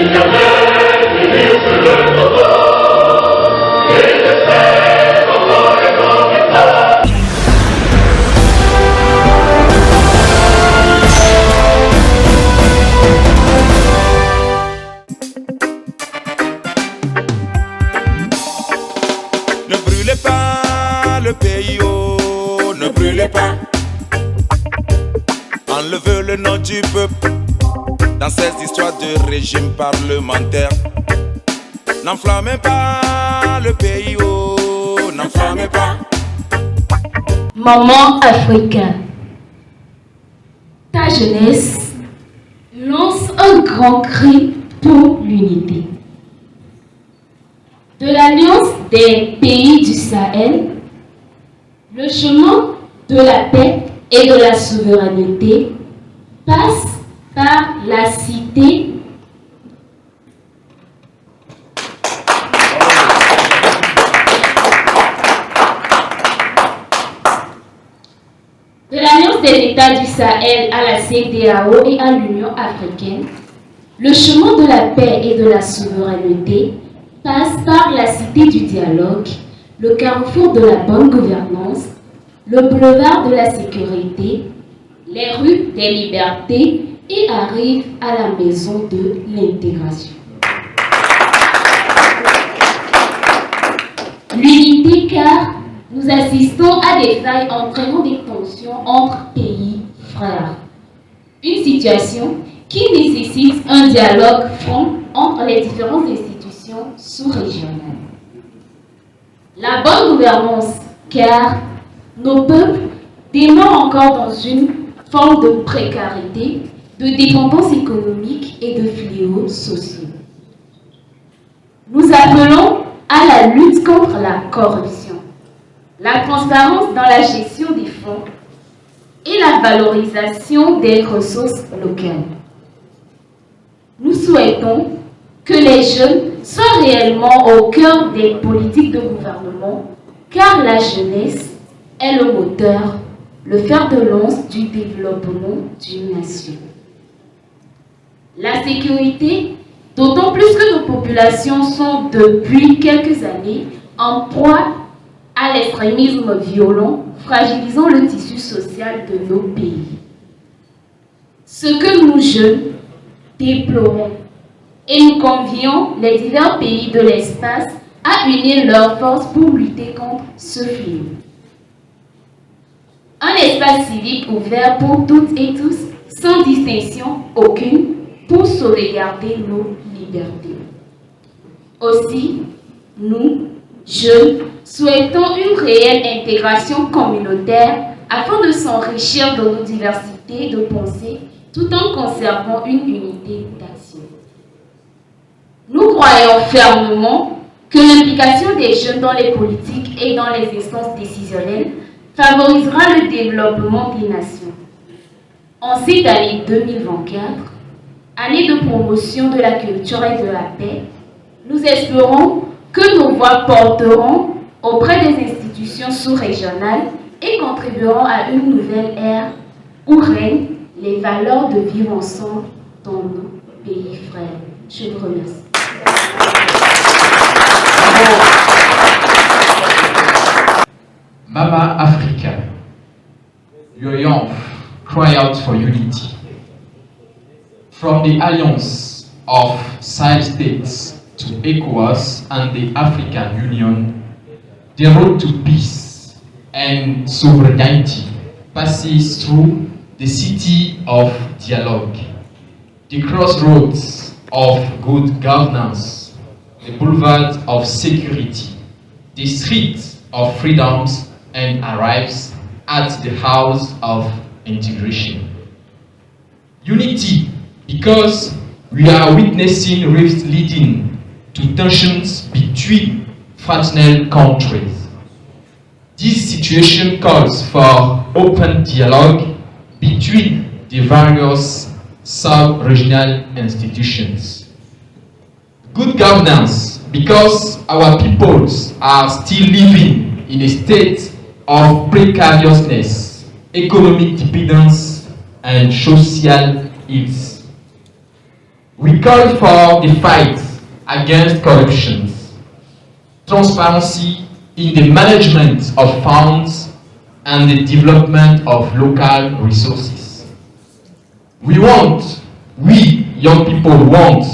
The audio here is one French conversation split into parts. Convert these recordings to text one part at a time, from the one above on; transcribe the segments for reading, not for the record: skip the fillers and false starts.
Ne brûlez pas le pays, oh, ne brûlez pas. Enlevez le nom du peuple dans ces histoires de régime parlementaire. N'enflammez pas le pays, oh, n'enflammez pas. Maman Africa, ta jeunesse lance un grand cri pour l'unité. De l'Alliance des pays du Sahel, le chemin de la paix et de la souveraineté passe par la cité de l'Alliance des États du Sahel à la CEDEAO et à l'Union africaine. Le chemin de la paix et de la souveraineté passe par la cité du dialogue, le carrefour de la bonne gouvernance, le boulevard de la sécurité, les rues des libertés et arrive à la maison de l'intégration. L'unité car nous assistons à des failles entraînant des tensions entre pays frères. Une situation qui nécessite un dialogue franc entre les différentes institutions sous-régionales. La bonne gouvernance, car nos peuples demeurent encore dans une forme de précarité, de dépendance économique et de fléaux sociaux. Nous appelons à la lutte contre la corruption, la transparence dans la gestion des fonds et la valorisation des ressources locales. Nous souhaitons que les jeunes soient réellement au cœur des politiques de gouvernement, car la jeunesse est le moteur, le fer de lance du développement d'une nation. La sécurité, d'autant plus que nos populations sont depuis quelques années en proie à l'extrémisme violent, fragilisant le tissu social de nos pays. Ce que nous jeunes déplorons et nous convions les divers pays de l'espace à unir leurs forces pour lutter contre ce fléau. Un espace civique ouvert pour toutes et tous, sans distinction aucune, pour sauvegarder nos libertés. Aussi, nous, jeunes, souhaitons une réelle intégration communautaire afin de s'enrichir de nos diversités de pensée tout en conservant une unité d'action. Nous croyons fermement que l'implication des jeunes dans les politiques et dans les instances décisionnelles favorisera le développement des nations. En cette année 2024, année de promotion de la culture et de la paix, nous espérons que nos voix porteront auprès des institutions sous-régionales et contribueront à une nouvelle ère où règnent les valeurs de vivre ensemble dans nos pays frères. Je vous remercie. Mama Africa, your young cry out for unity. From the alliance of Sahel states to ECOWAS and the African Union, the road to peace and sovereignty passes through the city of dialogue, the crossroads of good governance, the boulevard of security, the street of freedoms, and arrives at the house of integration. Unity, because we are witnessing rifts leading to tensions between fraternal countries. This situation calls for open dialogue between the various sub-regional institutions. Good governance, because our peoples are still living in a state of precariousness, economic dependence, and social ills. We call for the fight against corruption, transparency in the management of funds, and the development of local resources. We young people want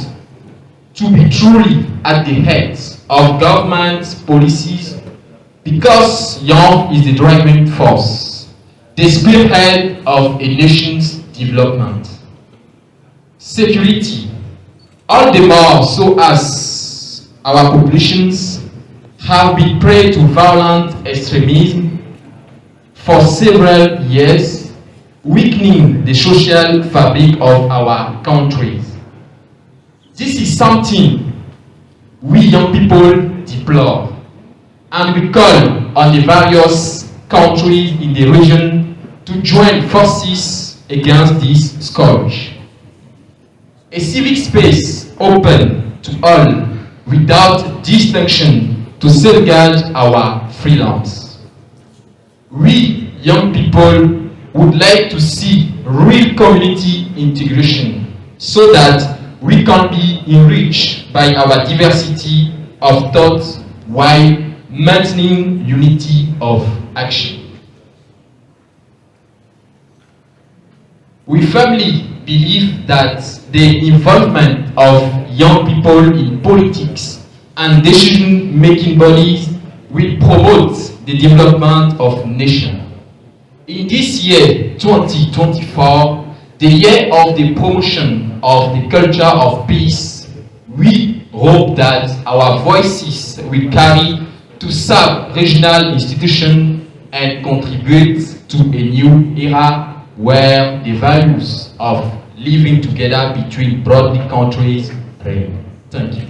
to be truly at the head of government policies, because young is the driving force, the spearhead of a nation's development. Security, all the more so as our populations have been prey to violent extremism for several years, weakening the social fabric of our countries. This is something we young people deplore, and we call on the various countries in the region to join forces against this scourge. A civic space open to all without distinction to safeguard our freedoms. We young people would like to see real community integration so that we can be enriched by our diversity of thoughts while maintaining unity of action. We firmly believe that the involvement of young people in politics and decision-making bodies will promote the development of nations. In this year, 2024, the year of the promotion of the culture of peace, we hope that our voices will carry to sub-regional institutions and contribute to a new era where the values of living together between broadly countries reign. Thank you.